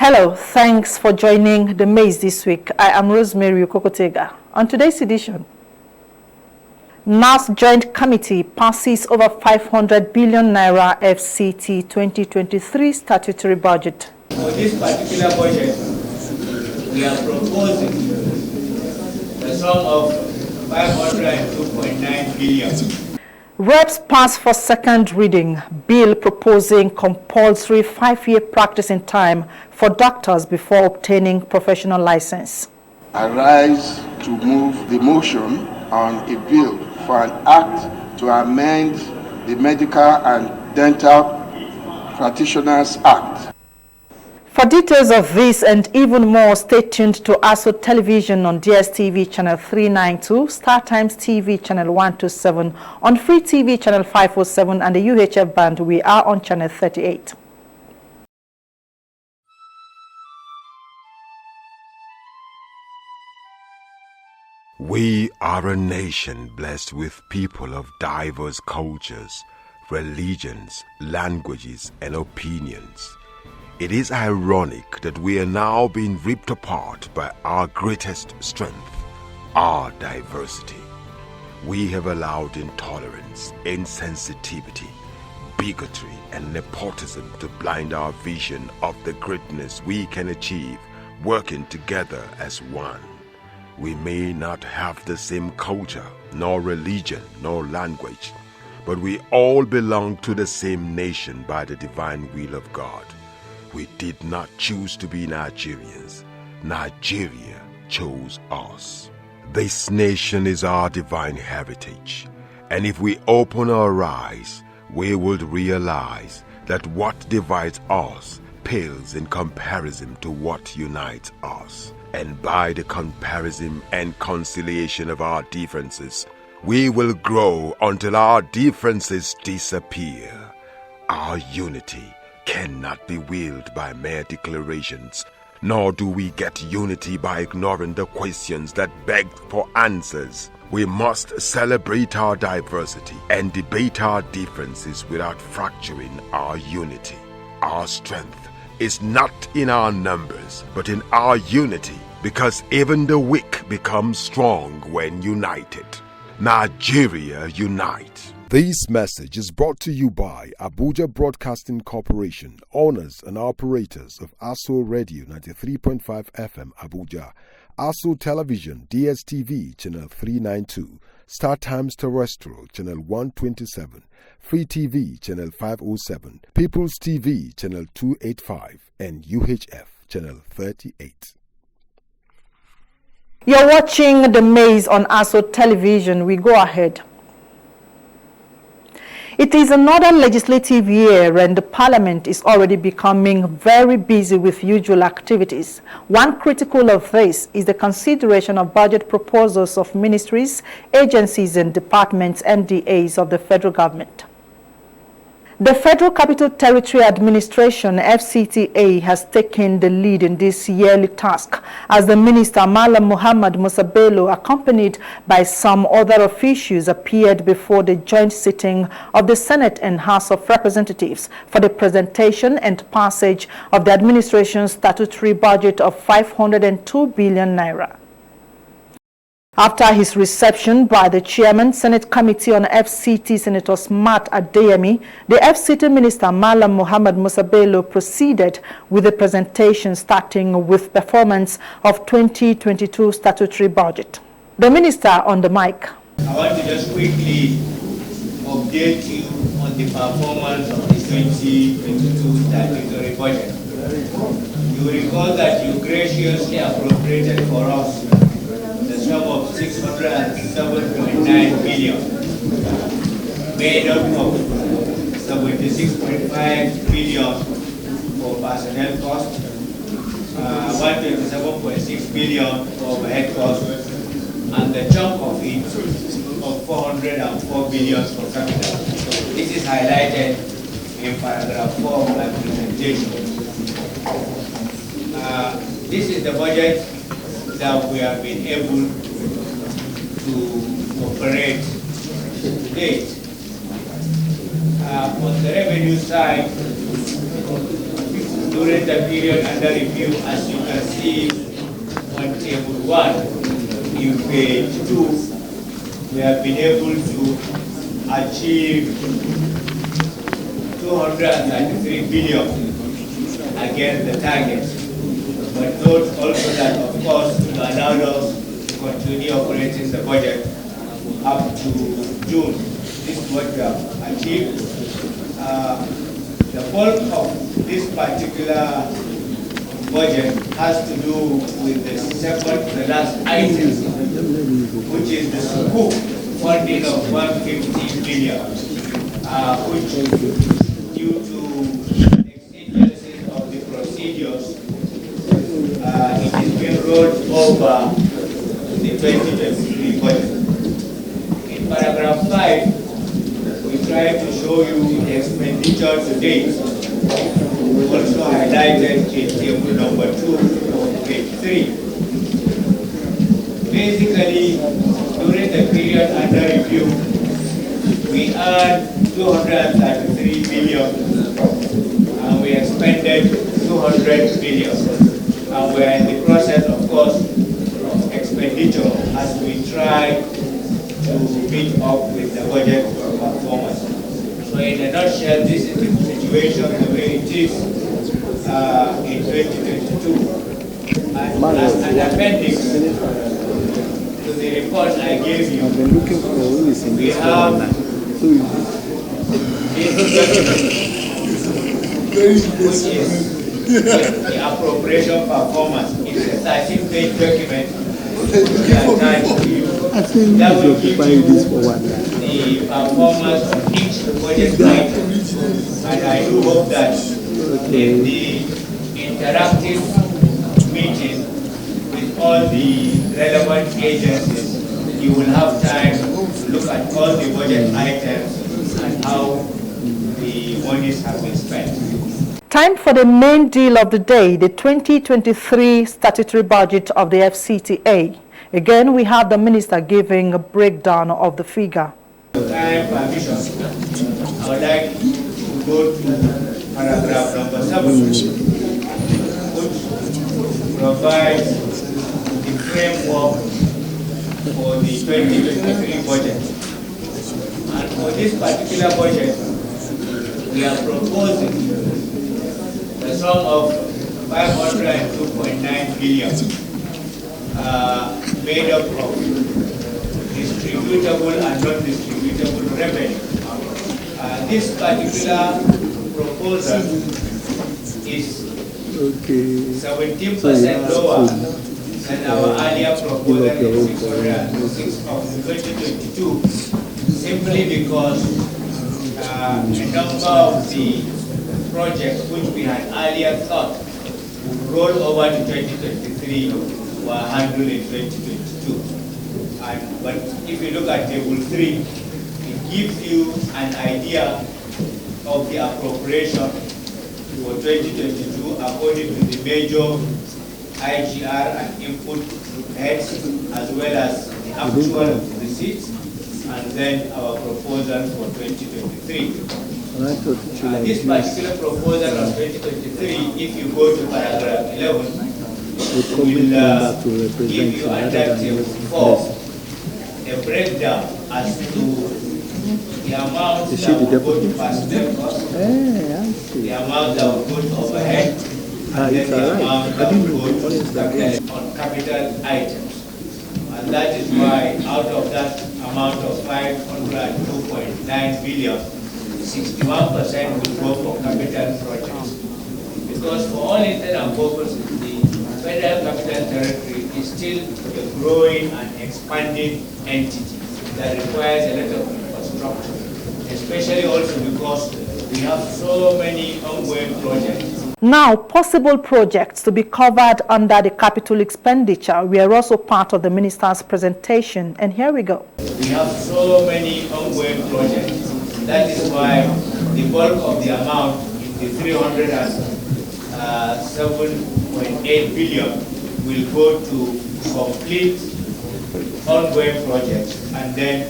Hello, thanks for joining the Mace this week. I am Rosemary Okokotega. On today's edition, NAS Joint Committee passes over 500 billion naira FCT 2023 statutory budget. For this particular budget, we are proposing a sum of 502.9 billion. Reps pass for second reading bill proposing compulsory 5-year practicing time for doctors before obtaining professional license. I rise to move the motion on a bill for an act to amend the Medical and Dental Practitioners Act. For details of this and even more, stay tuned to ASO Television on DSTV channel 392, Star Times TV channel 127, on Free TV channel 507, and the UHF band. We are on channel 38. We are a nation blessed with people of diverse cultures, religions, languages, and opinions. It is ironic that we are now being ripped apart by our greatest strength, our diversity. We have allowed intolerance, insensitivity, bigotry, and nepotism to blind our vision of the greatness we can achieve working together as one. We may not have the same culture, nor religion, nor language, but we all belong to the same nation by the divine will of God. We did not choose to be Nigerians. Nigeria chose us. This nation is our divine heritage, and if we open our eyes, we would realize that what divides us pales in comparison to what unites us. And by the comparison and conciliation of our differences, we will grow until our differences disappear. Our unity cannot be wielded by mere declarations, nor do we get unity by ignoring the questions that beg for answers. We must celebrate our diversity and debate our differences without fracturing our unity. Our strength is not in our numbers, but in our unity, because even the weak become strong when united. Nigeria unite. This message is brought to you by Abuja Broadcasting Corporation, owners and operators of ASO Radio 93.5 FM Abuja, ASO Television DSTV Channel 392, Star Times Terrestrial Channel 127, Free TV Channel 507, People's TV Channel 285, and UHF Channel 38. You're watching The Maze on ASO Television. We go ahead. It is another legislative year and the Parliament is already becoming very busy with usual activities. One critical of this is the consideration of budget proposals of ministries, agencies and departments, MDAs of the federal government. The Federal Capital Territory Administration, FCTA, has taken the lead in this yearly task as the Minister Malam Muhammad Musa Bello, accompanied by some other officials, appeared before the joint sitting of the Senate and House of Representatives for the presentation and passage of the administration's statutory budget of 502 billion naira. After his reception by the Chairman, Senate Committee on FCT, Senator Smart Adeyemi, the FCT Minister Malam Muhammad Musa Bello proceeded with the presentation, starting with performance of 2022 statutory budget. The Minister on the mic. I want to just quickly update you on the performance of the 2022 statutory budget. You recall that you graciously appropriated for us sum of 607.9 billion, made up of 76.5 billion for personnel costs, 127.6 billion for overhead costs, and the chunk of it of 404 billion for capital. This is highlighted in paragraph 4 of my presentation. This is the budget that we have been able to operate to date. On the revenue side, during the period under review, as you can see on table 1, in page 2, we have been able to achieve 293 billion against the target. But note also that, of course, it allowed us to continue operating the budget up to June. This is what we have achieved. The bulk of this particular budget has to do with the last item, which is the scoop funding of 150 billion, which, due to exigencies of the procedures, it is being rolled over the 2023 budget. In paragraph 5, we try to show you the expenditure to date, also highlighted in table number 2 of page 3. Basically, during the period under review, we earned 233 billion and we expended 200 billion. And we are in the process, of course, of expenditure as we try to meet up with the budget performance. So in a nutshell, this is the situation the way it is in 2022. And as an appendix to the report I gave you, we have this document, which is the appropriation performance. It's a 13-page document we attached to you. That will give you the performance of each budget item. And I do hope that in the interactive meeting with all the relevant agencies, you will have time to look at all the budget items and how the monies have been spent. Time for the main deal of the day, the 2023 statutory budget of the FCTA. Again, we have the minister giving a breakdown of the figure. Time permission, I would like to go to paragraph number 7, which provides the framework for the 2023 budget. And for this particular budget, we are proposing the sum of 502.9 billion made up of distributable and non-distributable revenue. This particular proposal is 17% lower than our earlier proposal in 606 of 2022, simply because a number of the projects which we had earlier thought would roll over to 2023 were handled in 2022. But if you look at table 3, it gives you an idea of the appropriation for 2022 according to the major IGR and input heads, as well as the actual receipts, and then our proposal for 2023. This particular proposal of 2023, if you go to paragraph 11, will give you under table 4 a breakdown as to the amount that will go to personnel costs, the amount that will go to overhead, and then the amount that will go to capital items. And that is why out of that amount of 502.9 billion, 61% will go for capital projects. Because for all intents and purposes, the Federal Capital Territory is still a growing and expanding entity that requires a lot of infrastructure, especially also because we have so many ongoing projects. Now, possible projects to be covered under the capital expenditure were also part of the minister's presentation, and here we go. We have so many ongoing projects. That is why the bulk of the amount in the 307.8 billion will go to complete ongoing projects and then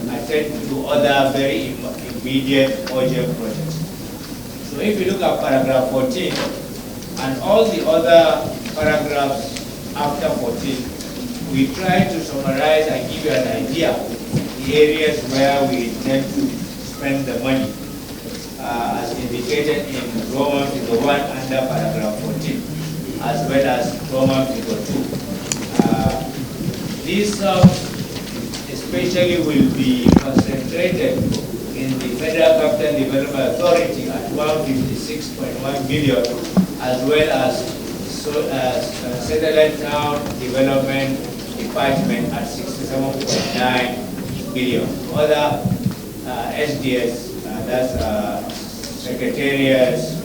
attend to other very immediate urgent projects. So if you look at paragraph 14 and all the other paragraphs after 14, we try to summarize and give you an idea of the areas where we intend to spend the money, as indicated in Roman figure 1 under paragraph 14, as well as Roman figure 2. These sums especially will be concentrated in the Federal Capital Development Authority at 156.1 billion, as well as Satellite Town Development Department at 67.9 billion. Other SDS, that's secretariats,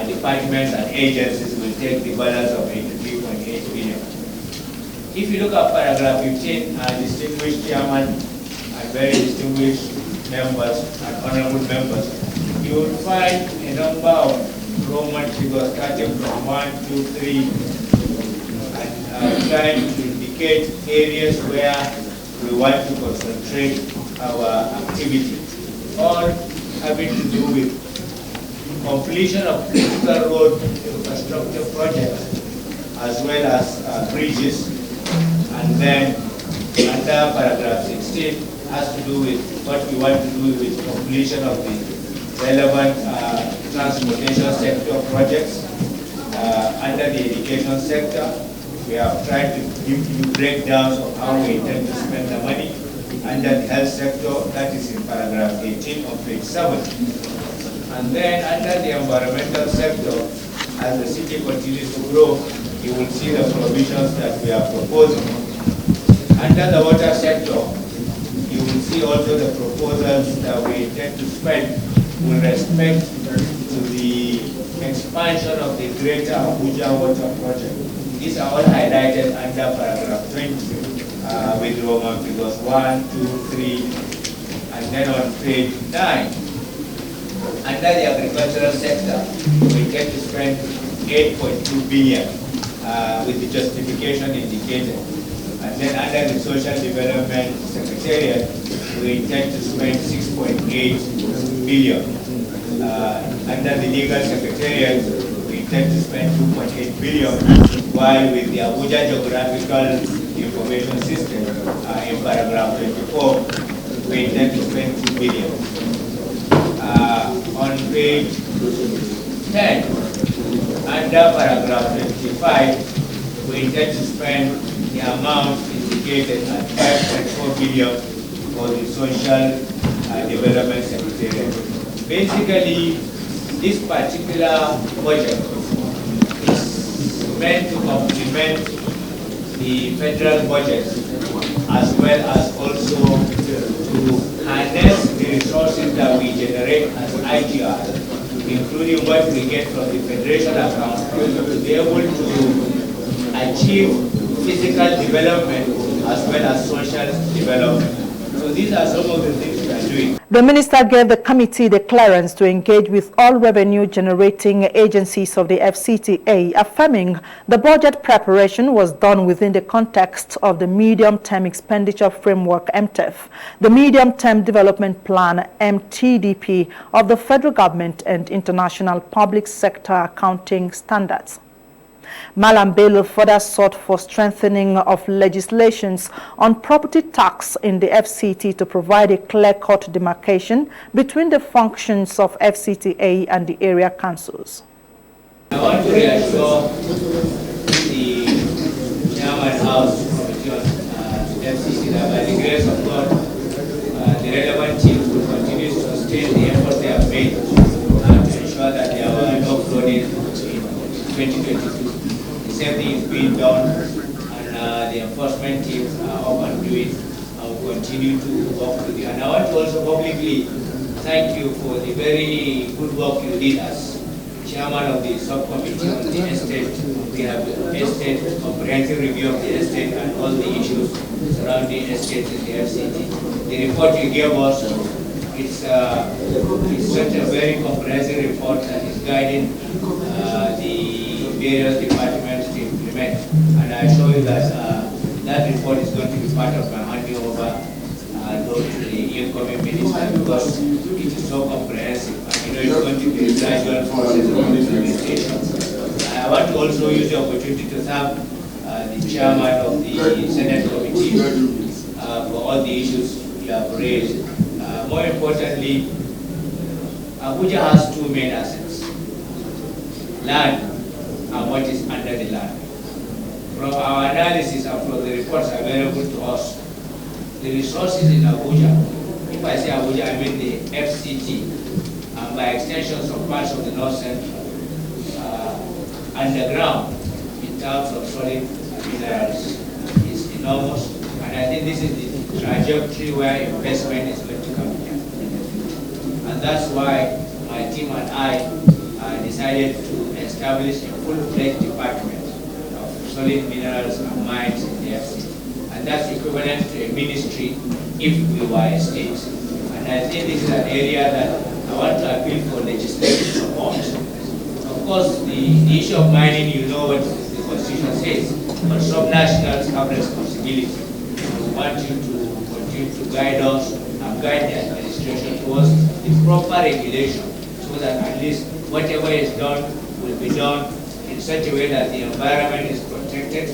departments and agencies will take the balance of 83.8 billion. If you look at paragraph 15, distinguished chairman and very distinguished members and honorable members, you will find a number of Roman figures starting from 1, 2, 3, and trying to indicate areas where we want to concentrate our activity, all having to do with completion of critical road infrastructure projects, as well as bridges. And then under paragraph 16 has to do with what we want to do with completion of the relevant transportation sector projects. Under the education sector, we have tried to give you breakdowns of how we intend to spend the money. Under the health sector, that is in paragraph 18 on page 7. And then under the environmental sector, as the city continues to grow, you will see the provisions that we are proposing. Under the water sector, you will see also the proposals that we intend to spend with respect to the expansion of the Greater Abuja Water Project. These are all highlighted under paragraph 20 with Roman figures 1, 2, 3, and then on page 9. Under the agricultural sector, we intend to spend 8.2 billion with the justification indicated. And then under the Social Development Secretariat, we intend to spend 6.8 billion. Under the Legal Secretariat, we intend to spend 2.8 billion, while with the Abuja Geographical Information System, in paragraph 24, we intend to spend 2 billion. On page 10, under paragraph 25, we intend to spend the amount indicated at 5.4 billion for the Social Development Secretariat. Basically, this particular budget is meant to complement the federal budget, as well as also to harness the resources that we generate as IGR, including what we get from the federation account, to be able to achieve physical development as well as social development. So these are some of the things we are doing. The minister gave the committee the clearance to engage with all revenue-generating agencies of the FCTA, affirming the budget preparation was done within the context of the Medium-Term Expenditure Framework (MTEF), the Medium-Term Development Plan (MTDP) of the federal government and international public sector accounting standards. Malam Bello further sought for strengthening of legislations on property tax in the FCT to provide a clear-cut demarcation between the functions of FCTA and the area councils. I want to reassure the Chairman House Committee on FCT that by the grace of God, the relevant teams will continue to sustain the effort they have made to ensure that there were no flooding in 2022. Same thing is being done, and the enforcement teams are up and doing, and will continue to work with you. And I want to also publicly thank you for the very good work you did as chairman of the subcommittee on the estate. We have the estate, comprehensive review of the estate and all the issues surrounding estates in the FCT. The report you gave us, it's such a very comprehensive report that is guiding the various departments to implement. And I assure you that that report is going to be part of my handing over to the incoming minister, because it is so comprehensive. And you know, it's going to be a gradual also use the opportunity to thank the chairman of the Senate Committee for all the issues you have raised. More importantly, Abuja has two main assets: land and what is under the land. From our analysis and from the reports available to us, the resources in Abuja, if I say Abuja, I mean the FCT, and by extension some parts of the North Central, underground in terms of solid minerals is enormous, and I think this is the trajectory where investment is going to come here in the future. And that's why my team and I decided to establish a full-fledged department of solid minerals and mines in the FCT. And that's equivalent to a ministry if we were a state. And I think this is an area that I want to appeal for legislative support. Of course, the issue of mining, you know what the Constitution says, but sub-nationals have responsibility. We want you to continue to guide us and guide the administration towards the proper regulation so that at least whatever is done will be done in such a way that the environment is protected,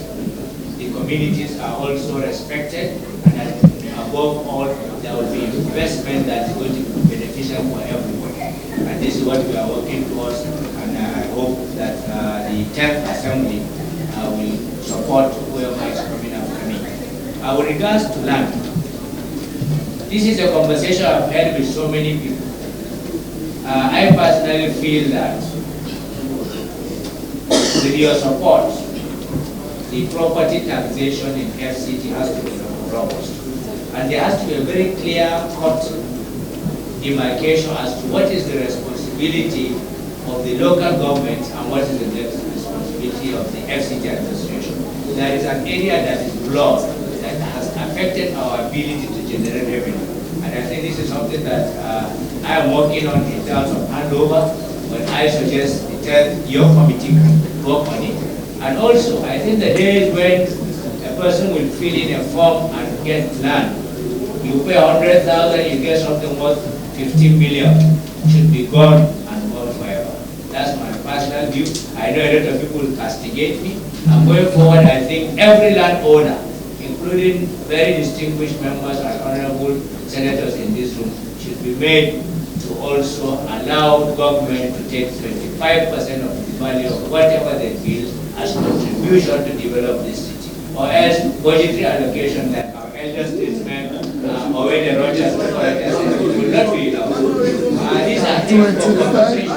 the communities are also respected, and that above all, there will be investment that is going to be beneficial for everyone. And this is what we are working towards, and I hope that the 10th Assembly will support whoever is coming after me. With regards to land, this is a conversation I've had with so many people. I personally feel that with your support, the property taxation in FCT has to be robust. And there has to be a very clear-cut demarcation as to what is the responsibility of the local government and what is the responsibility of the FCT administration. There is an area that is blocked that has affected our ability to generate revenue. And I think this is something that I am working on in terms of handover, but I suggest your committee can work on it. And also, I think the days when a person will fill in a form and get land, you pay 100,000, you get something worth 15 million, should be gone and gone forever. That's my personal view. I know a lot of people will castigate me. And going forward, I think every landowner, including very distinguished members and honorable senators in this room, should be made to also allow government to take 25% of the value of whatever they build as contribution to develop this city. Or else budgetary allocation that our elder statesmen or when the Rogers will not be enough. These are things for conversation.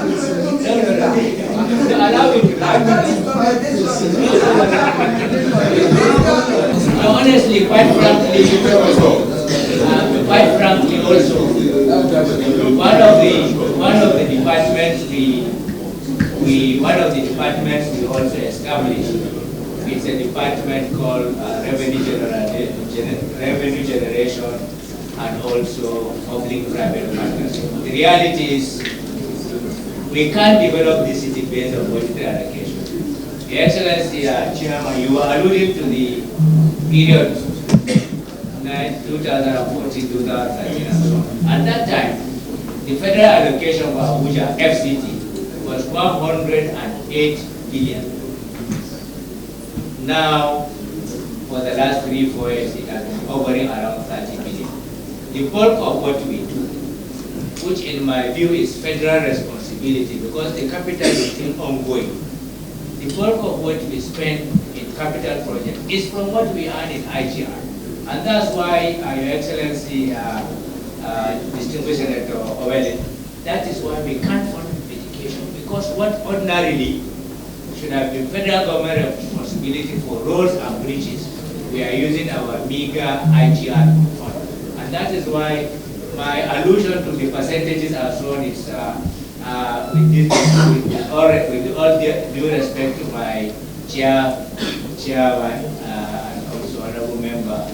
No, allow me to honestly, quite frankly also, one of the departments we also established. It's a department called revenue generation and also public-private partnership. The reality is we can't develop the city based on budgetary allocation. Your Excellency, Chairman, you were alluding to the period 2014, 2013 and so on. At that time, the federal allocation for Abuja FCT was 108 billion. Now, for the last 3-4 years, it has been hovering around 30 billion. The bulk of what we do, which in my view is federal responsibility because the capital is still ongoing, the bulk of what we spend in capital projects is from what we earn in IGR. And that's why, Your Excellency, Distinguished Senator Owele, that is why we can't fund education, because what ordinarily should have been federal government responsibility for roads and bridges, we are using our meager IGR fund. And that is why my allusion to the percentages are shown is with all due respect to my chairman and also honorable member,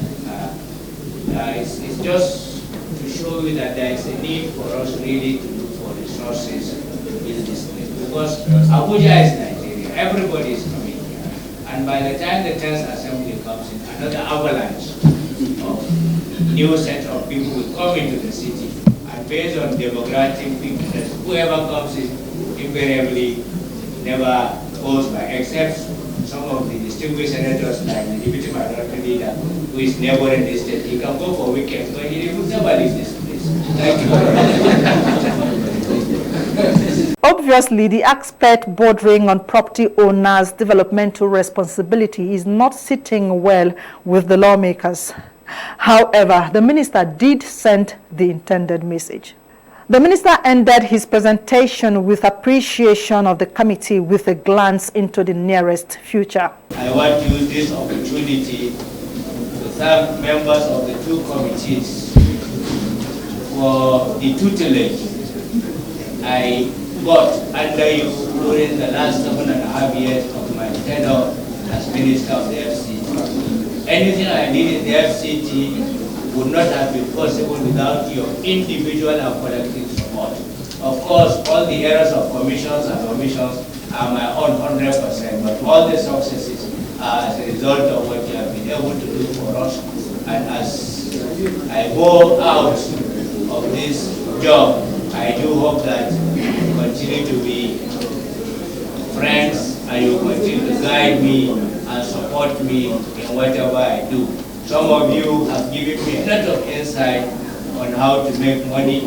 it's just to show you that there is a need for us really to look for resources to build this place. Because Abuja is Nigeria, everybody is coming here. And by the time the 10th Assembly comes in, another avalanche of new set of people will come into the city. And based on demographic figures, whoever comes in invariably never proposed by, except some of the distinguished senators like the Deputy Minority Leader, who is neighboring this state. He can go for weekends, but he will never leave this place. Thank you very much. Obviously, the aspect bordering on property owners' developmental responsibility is not sitting well with the lawmakers. However, the minister did send the intended message. The minister ended his presentation with appreciation of the committee with a glance into the nearest future. I want to use this opportunity to thank members of the two committees for the tutelage I got under you during the last 7.5 years of my tenure as Minister of the FCT. Anything I did in the FCT would not have been possible without your individual and collective support. Of course, all the errors of commissions and omissions are my own 100%, but all the successes are as a result of what you have been able to do for us. And as I go out of this job, I do hope that you continue to be friends and you continue to guide me and support me in whatever I do. Some of you have given me a lot of insight on how to make money.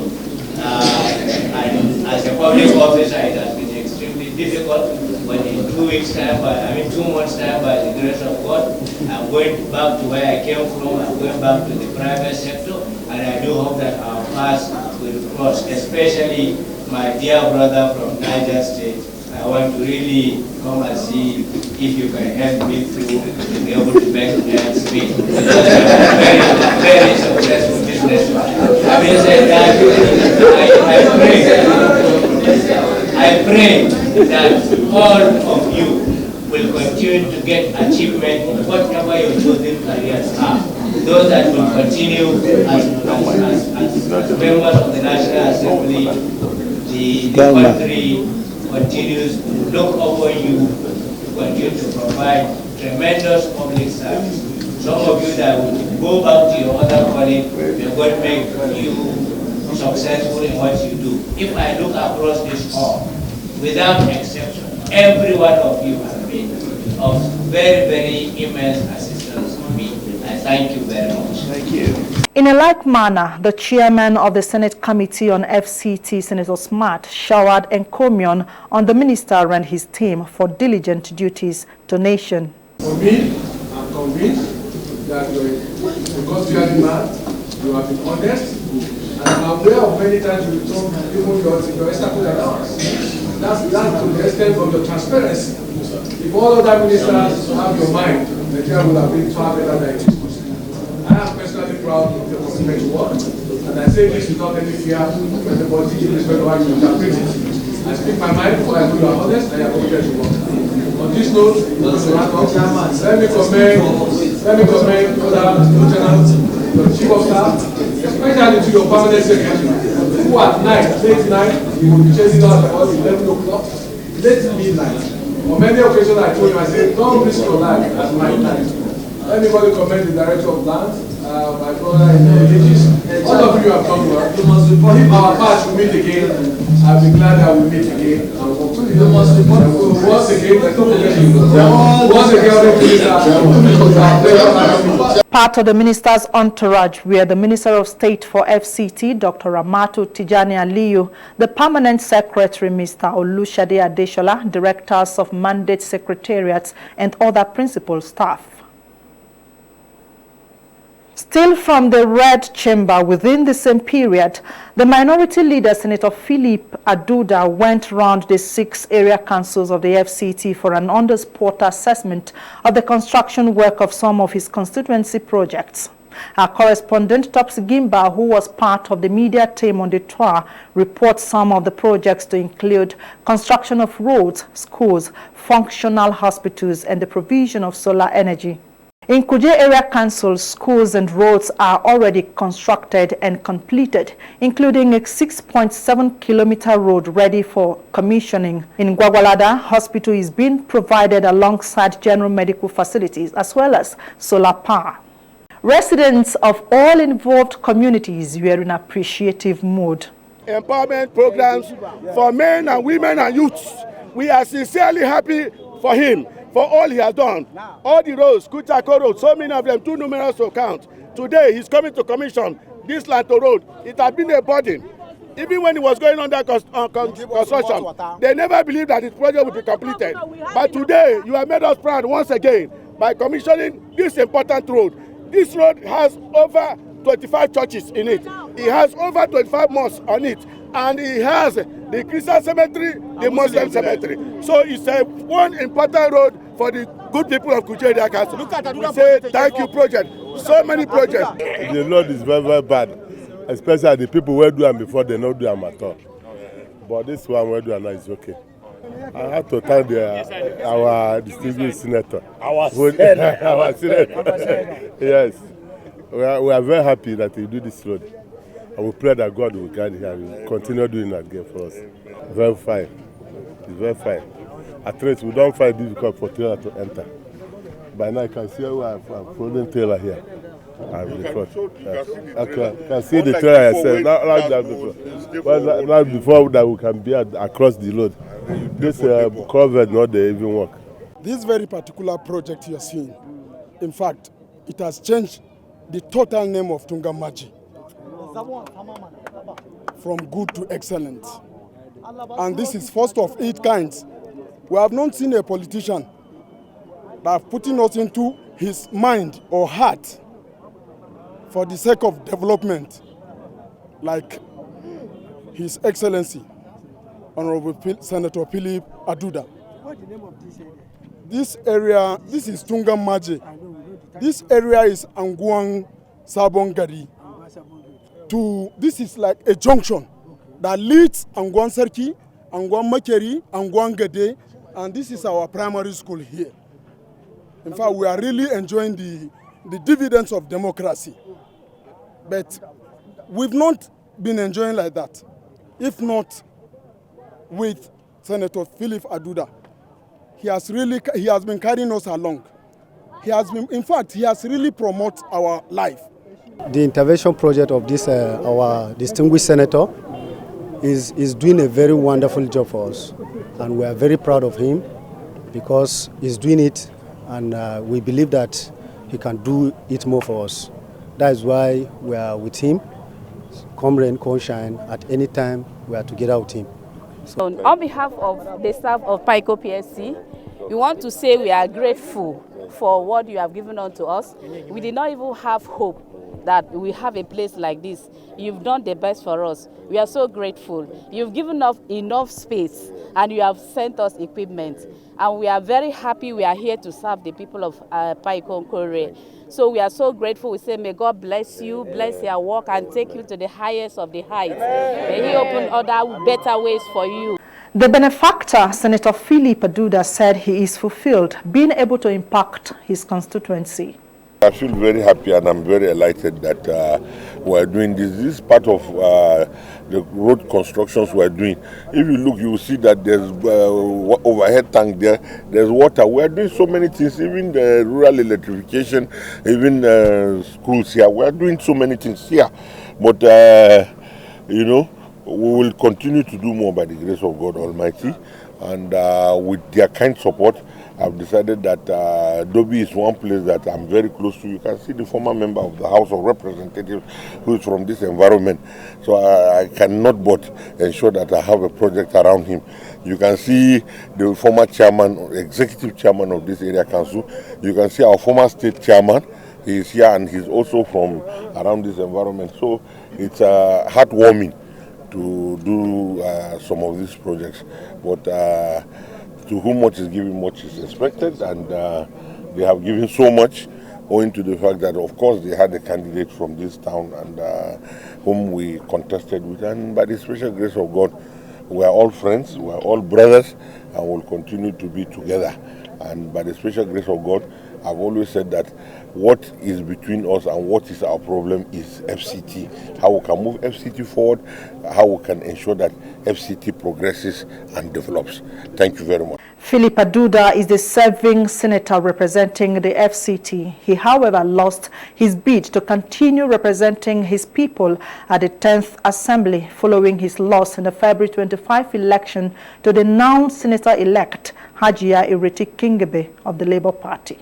And as a public officer, it has been extremely difficult. But in 2 months' time, by the grace of God, I'm going back to where I came from. I'm going back to the private sector, and I do hope that our paths will cross. Especially my dear brother from Niger State. I want to really come and see if you can help me through to be able to make ends meet. Very, very successful businessman. Having said that, I pray that all of you will continue to get achievement in whatever your chosen careers are. Those that will continue as members of the National Assembly, the country continues to look over you to continue to provide tremendous public service. Some of you that will go back to your other colleagues, they're going to make you successful in what you do. If I look across this hall, without exception, every one of you has been of very, very immense assistance to me. I thank you very much. Thank you. In a like manner, the chairman of the Senate Committee on FCT, Senator Smart, showered encomium on the minister and his team for diligent duties to nation. For me, I'm convinced that you're a God-fearing man, you have been honest, and I'm aware of many times you told even your establishment allowance. That's to the extent of your transparency. If all other ministers have your mind, Nigeria would have been far better than it is. I am personally proud of the commitment you work, and I say this without any fear, but the body is respect how you interpret it. I speak my mind, for I know you are honest and you are committed to work. On this note, let me commend other lieutenants, your chief of staff, especially to your permanent secretary, who at night, late night, you will be chasing us about 11 o'clock, late midnight. On many occasions I told him, I said, don't risk your life at midnight. Anybody commend the director of lands, my brother in the villages. All of you have done well. If our paths will meet again, I'll be glad that we'll meet again. Once again, Part of the minister's entourage were the Minister of State for FCT, Dr. Ramatu Tijani Aliyu, the Permanent Secretary, Mr. Olushade Adeshola, Directors of Mandate Secretariats, and other principal staff. Still from the Red Chamber within the same period, the Minority Leader, Senator Philip Aduda, went round the 6 area councils of the FCT for an on-the-spot assessment of the construction work of some of his constituency projects. Our correspondent, Topsy Gimba, who was part of the media team on the tour, reports some of the projects to include construction of roads, schools, functional hospitals, and the provision of solar energy. In Kuje Area Council, schools and roads are already constructed and completed, including a 6.7-kilometer road ready for commissioning. In Gwagwalada, hospital is being provided alongside general medical facilities as well as solar power. Residents of all involved communities were in appreciative mood. Empowerment programs for men and women and youths. We are sincerely happy for him, for all he has done. All the roads, Kuchako Road, so many of them, too numerous to count. Today, he's coming to commission this Lanto Road. It had been a burden. Even when it was going under construction, they never believed that this project would be completed. But today, you have made us proud once again by commissioning this important road. This road has over 25 churches in it. It has over 25 mosques on it. And it has the Christian cemetery, the Muslim cemetery. So it's one important road for the good people of Kuje Area Council. We say thank you, project. So many projects. The road is very, very bad. Especially the people who do them before, they don't do them at all. But this one we do now is okay. I have to thank our distinguished senator. Our senator. Yes. We are very happy that he do this road. And we pray that God will guide him and will continue doing that again for us. Very fine. It's very fine. At least we don't find it difficult for trailer to enter. By now you can see how I'm following trailer here. I can see the trailer yourself. Not before that we can be across the road. This covered not they even work. This very particular project you're seeing, in fact, it has changed the total name of Tungamaji from good to excellent. And this is first of its kind. We have not seen a politician that have putting us into his mind or heart for the sake of development, like His Excellency, Honorable Senator Philip Aduda. What's the name of this area? This area, this is Tungamaji. This area is Anguang Sabongari. This is like a junction that leads Anguang Serki, Anguang Makeri, Anguang Gade, and this is our primary school here. In fact, we are really enjoying the dividends of democracy. But we've not been enjoying like that, if not with Senator Philip Aduda. He has been carrying us along. He has really promoted our life. The intervention project of this our distinguished senator is doing a very wonderful job for us, and we are very proud of him because he's doing it, and we believe that he can do it more for us. That is why we are with him. Come rain, come shine. At any time, we are together with him. So, on behalf of the staff of PICO PSC, we want to say we are grateful for what you have given unto us. We did not even have hope that we have a place like this. You've done the best for us. We are so grateful. You've given us enough space and you have sent us equipment. And we are very happy we are here to serve the people of PICO Korea. So we are so grateful. We say, may God bless you, bless your work, and take you to the highest of the heights. May He open other better ways for you. The benefactor, Senator Philip Aduda, said he is fulfilled, being able to impact his constituency. I feel very happy and I'm very elated that we're doing this. This is part of the road constructions we're doing. If you look, you will see that there's overhead tank there, there's water. We're doing so many things, even the rural electrification, even schools here. We're doing so many things here. But, you know, we will continue to do more by the grace of God Almighty. And with their kind support, I've decided that Dobie is one place that I'm very close to. You can see the former member of the House of Representatives who is from this environment. So I cannot but ensure that I have a project around him. You can see the former chairman, executive chairman of this area council. You can see our former state chairman. He is here and he's also from around this environment. So it's heartwarming to do some of these projects. But to whom much is given, much is expected, and they have given so much, owing to the fact that, of course, they had a candidate from this town and whom we contested with. And by the special grace of God, we are all friends, we are all brothers, and will continue to be together. And by the special grace of God, I've always said that what is between us and what is our problem is FCT. How we can move FCT forward, how we can ensure that FCT progresses and develops. Thank you very much. Philip Aduda is the serving senator representing the FCT. He, however, lost his bid to continue representing his people at the 10th Assembly following his loss in the February 25 election to the now senator-elect Hajia Ireti Kingebe of the Labour Party.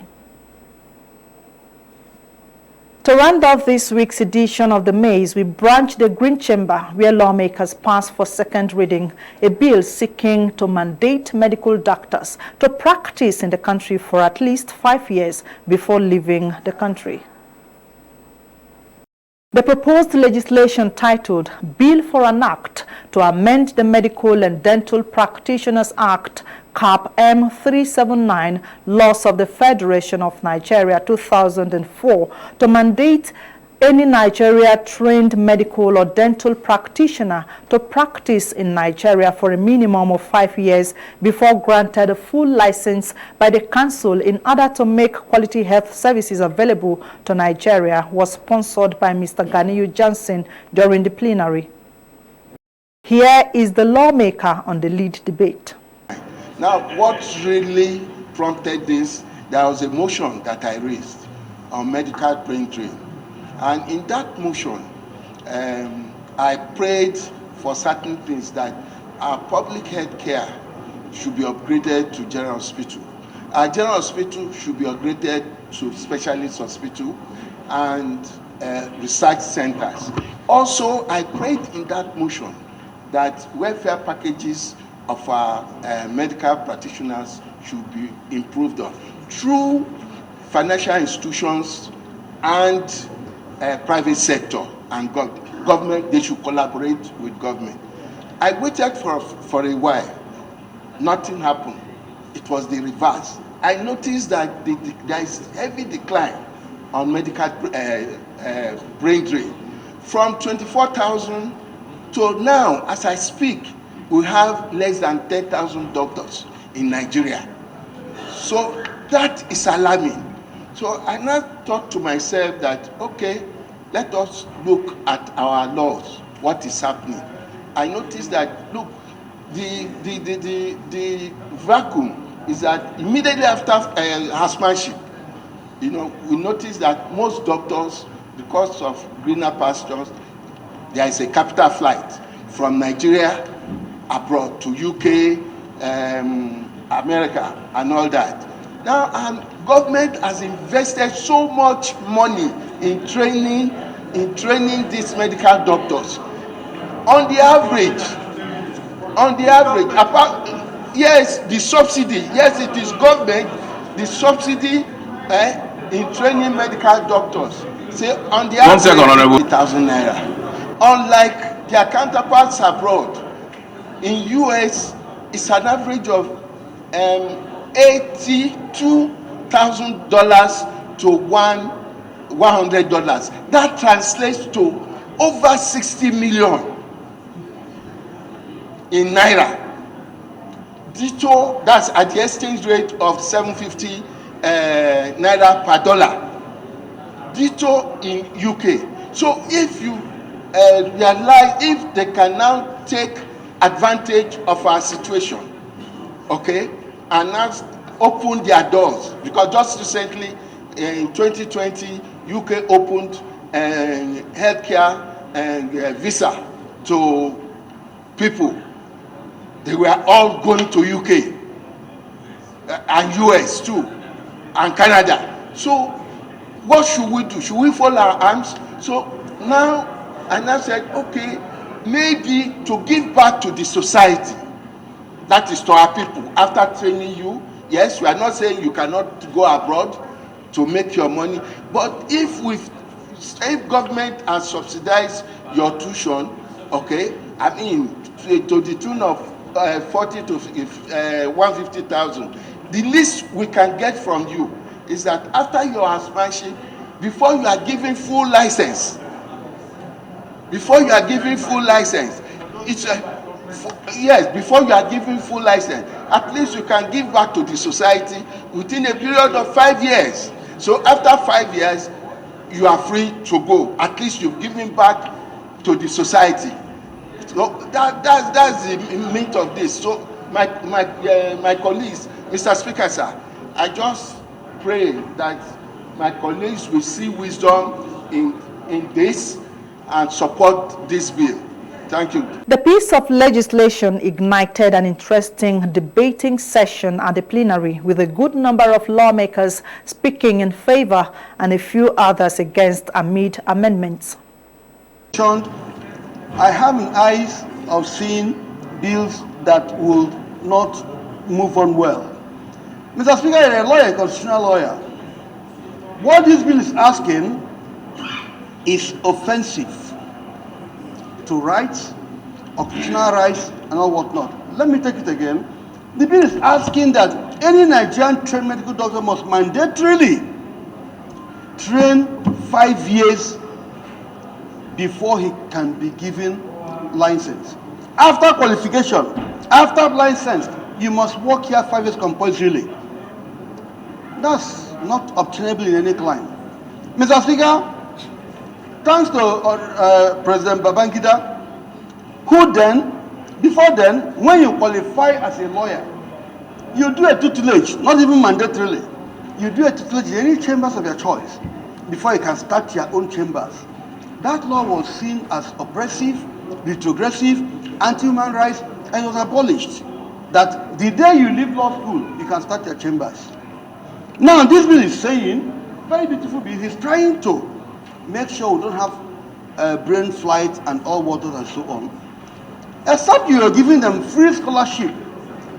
To round off this week's edition of the Mace, we branch the Green Chamber, where lawmakers passed for second reading a bill seeking to mandate medical doctors to practice in the country for at least 5 years before leaving the country. The proposed legislation titled Bill for an Act to Amend the Medical and Dental Practitioners Act CAP M379, Laws of the Federation of Nigeria 2004, to mandate any Nigeria-trained medical or dental practitioner to practice in Nigeria for a minimum of 5 years before granted a full license by the Council in order to make quality health services available to Nigeria, was sponsored by Mr. Ganiyu Johnson during the plenary. Here is the lawmaker on the lead debate. Now, what really prompted this, there was a motion that I raised on medical brain drain. And in that motion, I prayed for certain things, that our public health care should be upgraded to general hospital. Our general hospital should be upgraded to specialist hospital and research centers. Also, I prayed in that motion that welfare packages of our medical practitioners should be improved on through financial institutions and private sector and government. They should collaborate with government. I waited for a while. Nothing happened. It was the reverse. I noticed that there is heavy decline on medical brain drain. From 24,000 to now, as I speak, we have less than 10,000 doctors in Nigeria. So that is alarming. So I now thought to myself that, okay, let us look at our laws, what is happening. I noticed that, look, the vacuum is that immediately after housemanship, you know, we noticed that most doctors, because of greener pastures, there is a capital flight from Nigeria abroad to UK, America, and all that. Now, government has invested so much money in training these medical doctors. On the average, apart, yes, the subsidy, yes, it is government, the subsidy in training medical doctors, say on the average, 8,000 naira. Unlike their counterparts abroad, in US, it's an average of $82,000 to $100. That translates to over 60 million in naira. Ditto, that's at the exchange rate of 750 naira per dollar. Ditto in UK. So if you realize, if they can now take advantage of our situation, okay, and now open their doors, because just recently in 2020 UK opened healthcare and visa to people. They were all going to UK and US too and Canada. So what should we do? Should we fold our arms? So now I now said, okay, maybe to give back to the society, that is to our people, after training you. Yes, we are not saying you cannot go abroad to make your money, but if government has subsidized your tuition, okay, I mean to the tune of 40 to 150,000, the least we can get from you is that after your housemanship, before you are given full license, before you are given full license, yes, before you are given full license, at least you can give back to the society within a period of 5 years. So after 5 years, you are free to go. At least you've given back to the society. So that's the meat of this. So my colleagues, Mr. Speaker, sir, I just pray that my colleagues will see wisdom in this and support this bill. Thank you. The piece of legislation ignited an interesting debating session at the plenary, with a good number of lawmakers speaking in favor and a few others against amid amendments. I have an eyes of seeing bills that will not move on well. Mr. Speaker, you're a lawyer, a constitutional lawyer. What this bill is asking is offensive to rights, occupational rights, and all whatnot. Let me take it again. The bill is asking that any Nigerian trained medical doctor must mandatorily train 5 years before he can be given license. After qualification, after license, you must work here 5 years compulsorily. That's not obtainable in any clime. Mr. Speaker, thanks to President Babangida, who then, before then, when you qualify as a lawyer, you do a tutelage, not even mandatorily. You do a tutelage in any chambers of your choice before you can start your own chambers. That law was seen as oppressive, retrogressive, anti-human rights, and it was abolished. That the day you leave law school, you can start your chambers. Now, this bill is saying, very beautiful bill, he's trying to make sure we don't have brain flight and all waters and so on. Except you are giving them free scholarship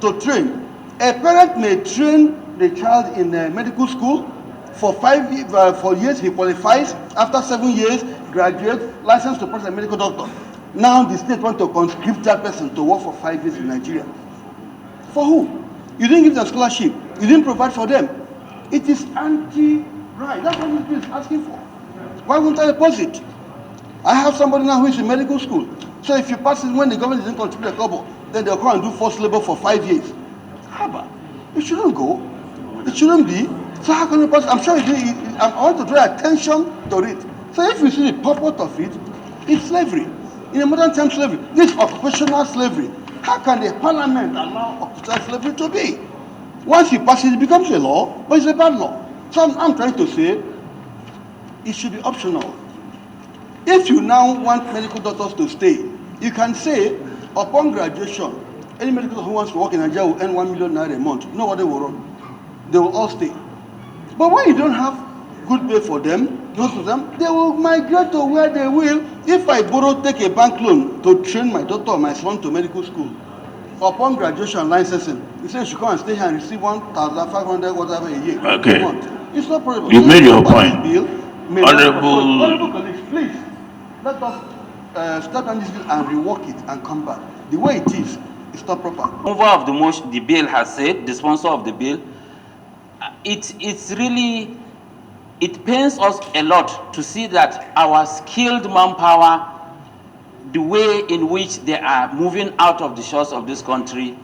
to train. A parent may train the child in a medical school for 4 years, he qualifies. After 7 years, graduates, licensed to practice a medical doctor. Now the state wants to conscript that person to work for 5 years in Nigeria. For who? You didn't give them scholarship. You didn't provide for them. It is anti-right. That's what this bill is asking for. Why won't I oppose it? I have somebody now who is in medical school. So if you pass it when the government didn't contribute a couple, then they'll come and do forced labor for 5 years. Haba, it shouldn't go. It shouldn't be. So how can you pass? I'm sure I want to draw attention to it. So if you see the purport of it, it's slavery. In a modern time, slavery. This is occupational slavery. How can the parliament allow occupational slavery to be? Once you pass it, it becomes a law, but it's a bad law. So I'm trying to say it should be optional. If you now want medical doctors to stay, you can say, upon graduation, any medical doctor who wants to work in Nigeria will earn 1 million naira a month. You know what they will run? They will all stay. But when you don't have good pay for them, most of them, they will migrate to where they will. If I take a bank loan to train my daughter or my son to medical school, upon graduation licensing, you say you should come and stay here and receive 1,500 whatever a year. Okay. It's not possible. You made your point. Honorable colleagues, please, let us start on this bill and rework it and come back. The way it is, it's not proper. Mover of the motion, the bill has said, the sponsor of the bill, it's really, it pains us a lot to see that our skilled manpower, the way in which they are moving out of the shores of this country,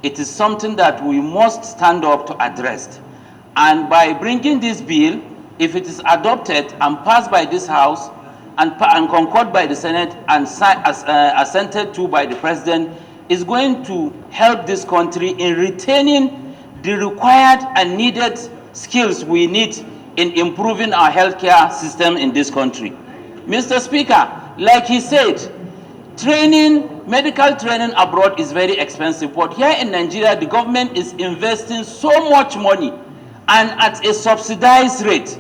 it is something that we must stand up to address. And by bringing this bill, if it is adopted and passed by this House and concurred by the Senate and assented to by the President, is going to help this country in retaining the required and needed skills we need in improving our healthcare system in this country. Mr. Speaker, like he said, medical training abroad is very expensive, but here in Nigeria, the government is investing so much money and at a subsidized rate.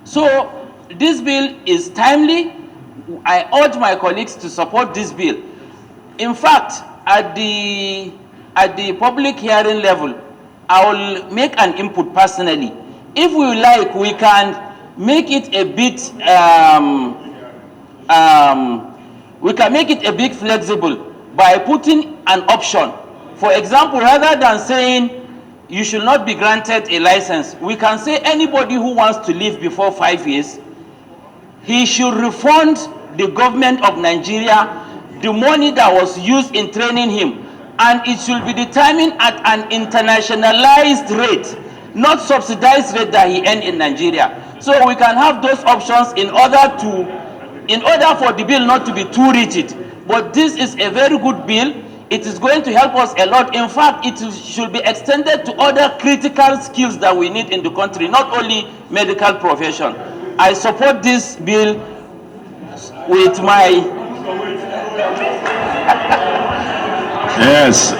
So this bill is timely. I urge my colleagues to support this bill. In fact, at the public hearing level, I will make an input personally. If we like, we can make it a bit we can make it a bit flexible by putting an option. For example, rather than saying you should not be granted a license, we can say anybody who wants to leave before 5 years, he should refund the government of Nigeria the money that was used in training him, and it should be determined at an internationalized rate, not subsidized rate that he earned in Nigeria. So we can have those options in order for the bill not to be too rigid. But this is a very good bill. It is going to help us a lot. In fact, it should be extended to other critical skills that we need in the country, not only medical profession. I support this bill with my Yes.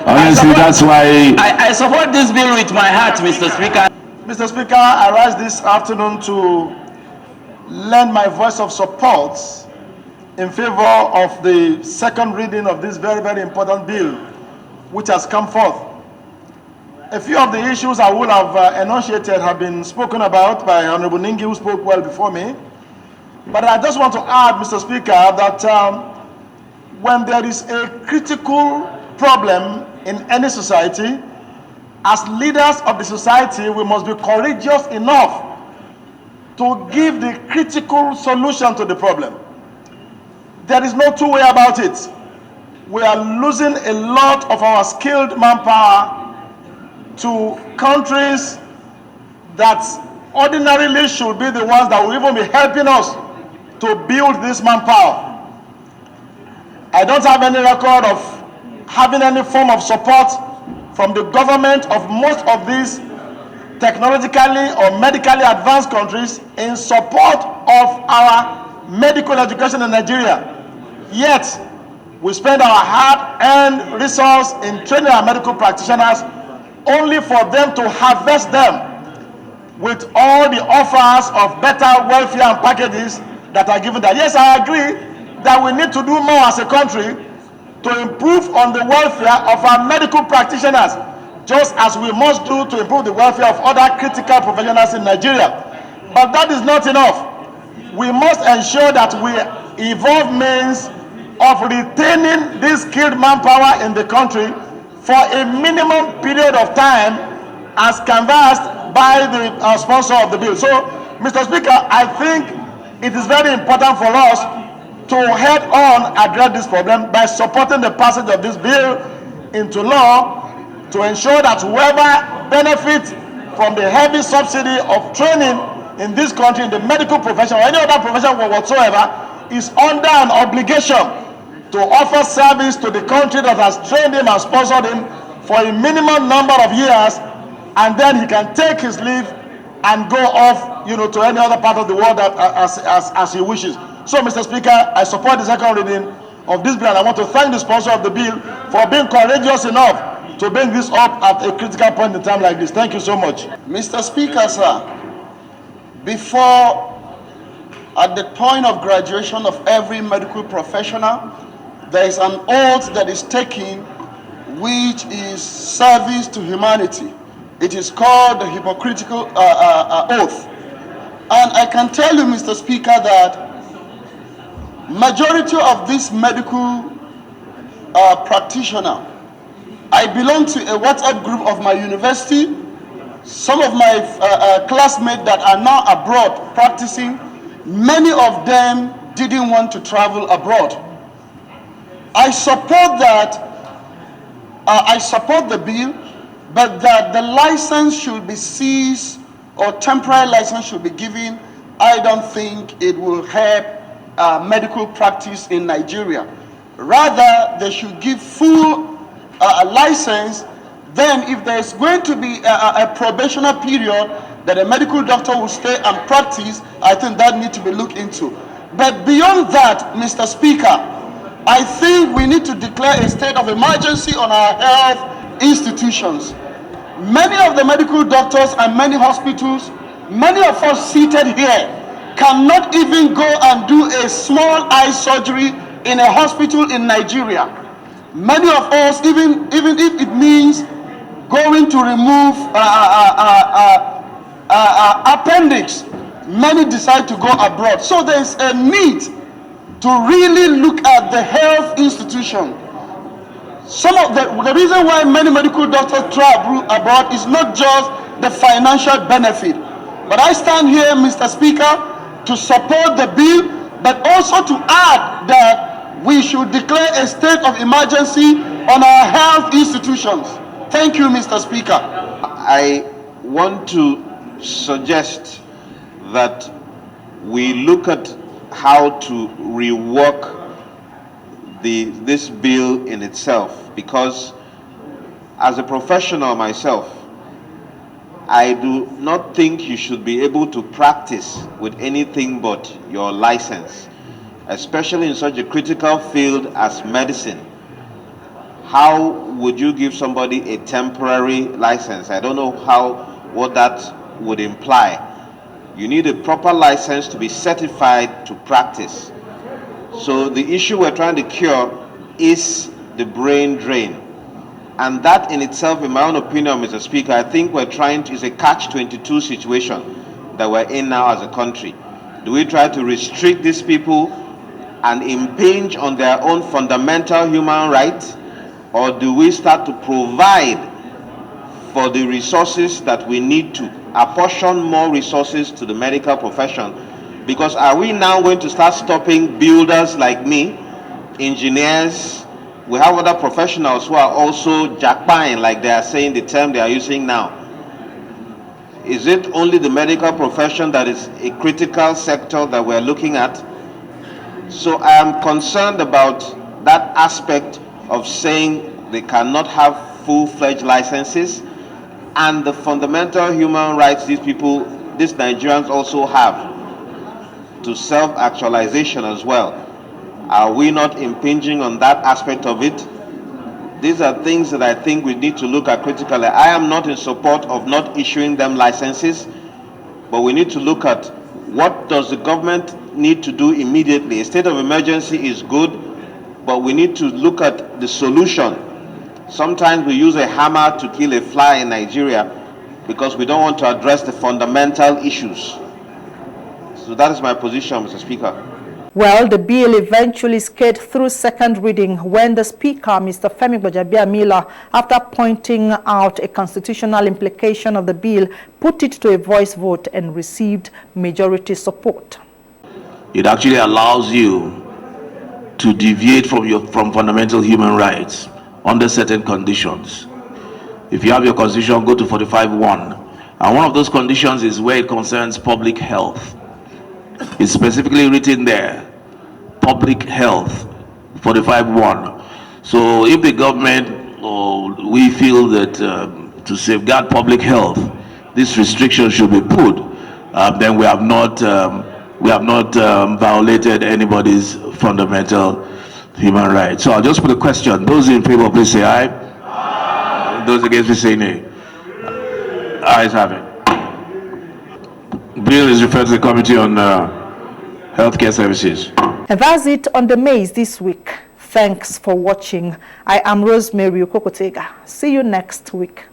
Honestly, that's why I support this bill with my heart, Mr. Speaker. Mr. Speaker, I rise this afternoon to lend my voice of support in favor of the second reading of this very, very important bill which has come forth. A few of the issues I would have enunciated have been spoken about by Honorable Ningi, who spoke well before me. But I just want to add, Mr. Speaker, that when there is a critical problem in any society, as leaders of the society, we must be courageous enough to give the critical solution to the problem. There is no two way about it. We are losing a lot of our skilled manpower to countries that ordinarily should be the ones that will even be helping us to build this manpower. I don't have any record of having any form of support from the government of most of these technologically or medically advanced countries in support of our medical education in Nigeria. Yet, we spend our hard-earned resource in training our medical practitioners only for them to harvest them with all the offers of better welfare and packages that are given there. Yes, I agree that we need to do more as a country to improve on the welfare of our medical practitioners, just as we must do to improve the welfare of other critical professionals in Nigeria. But that is not enough. We must ensure that we evolve means of retaining this skilled manpower in the country for a minimum period of time as canvassed by the sponsor of the bill. So, Mr. Speaker, I think it is very important for us to head on address this problem by supporting the passage of this bill into law to ensure that whoever benefits from the heavy subsidy of training in this country, in the medical profession or any other profession whatsoever, is under an obligation to offer service to the country that has trained him and sponsored him for a minimum number of years, and then he can take his leave and go off, to any other part of the world as he wishes. So, Mr. Speaker, I support the second reading of this bill, and I want to thank the sponsor of the bill for being courageous enough to bring this up at a critical point in time like this. Thank you so much. Mr. Speaker, sir, before, at the point of graduation of every medical professional, there is an oath that is taken, which is service to humanity. It is called the hypocritical oath. And I can tell you, Mr. Speaker, that majority of this medical practitioner, I belong to a WhatsApp group of my university. Some of my classmates that are now abroad practicing, many of them didn't want to travel abroad. I support that. I support the bill, but that the license should be seized or temporary license should be given. I don't think it will help medical practice in Nigeria. Rather, they should give full license. Then, if there is going to be a probationary period that a medical doctor will stay and practice, I think that needs to be looked into. But beyond that, Mr. Speaker, I think we need to declare a state of emergency on our health institutions. Many of the medical doctors and many hospitals, many of us seated here, cannot even go and do a small eye surgery in a hospital in Nigeria. Many of us, even if it means going to remove appendix, many decide to go abroad. So there is a need to really look at the health institution. Some of the reason why many medical doctors travel abroad is not just the financial benefit. But I stand here, Mr. Speaker, to support the bill, but also to add that we should declare a state of emergency on our health institutions. Thank you, Mr. Speaker. I want to suggest that we look at how to rework this bill in itself, because as a professional myself, I do not think you should be able to practice with anything but your license, especially in such a critical field as medicine. how would you give somebody a temporary license? I don't know what that would imply. You need a proper license to be certified to practice. So the issue we're trying to cure is the brain drain. And that in itself, in my own opinion, Mr. Speaker, I think is a catch-22 situation that we're in now as a country. Do we try to restrict these people and impinge on their own fundamental human rights? Or do we start to provide for the resources that we need to apportion more resources to the medical profession? Because are we now going to start stopping builders like me, engineers? We have other professionals who are also jackpine, like they are saying the term they are using now. Is it only the medical profession that is a critical sector that we're looking at? So I am concerned about that aspect of saying they cannot have full-fledged licenses, and the fundamental human rights these Nigerians also have to self-actualization as well. Are we not impinging on that aspect of it? These are things that I think we need to look at critically. I am not in support of not issuing them licenses, but we need to look at what does the government need to do immediately. A state of emergency is good, but we need to look at the solution. Sometimes we use a hammer to kill a fly in Nigeria because we don't want to address the fundamental issues. So that is my position, Mr. Speaker. Well, the bill eventually skated through second reading when the Speaker, Mr. Femi Gbajabiamila, after pointing out a constitutional implication of the bill, put it to a voice vote and received majority support. It actually allows you to deviate from fundamental human rights under certain conditions. If you have your constitution, go to 45(1). And one of those conditions is where it concerns public health. It's specifically written there, public health, 45(1). So if the government or we feel that to safeguard public health, this restriction should be put, then we have not violated anybody's fundamental human rights. So I'll just put a question. Those in favor, please say aye. Aye. Those against, please say nay. Ayes have it. Bill is referred to the Committee on Healthcare Services. And that's it on the Mace this week. Thanks for watching. I am Rosemary Okokotega. See you next week.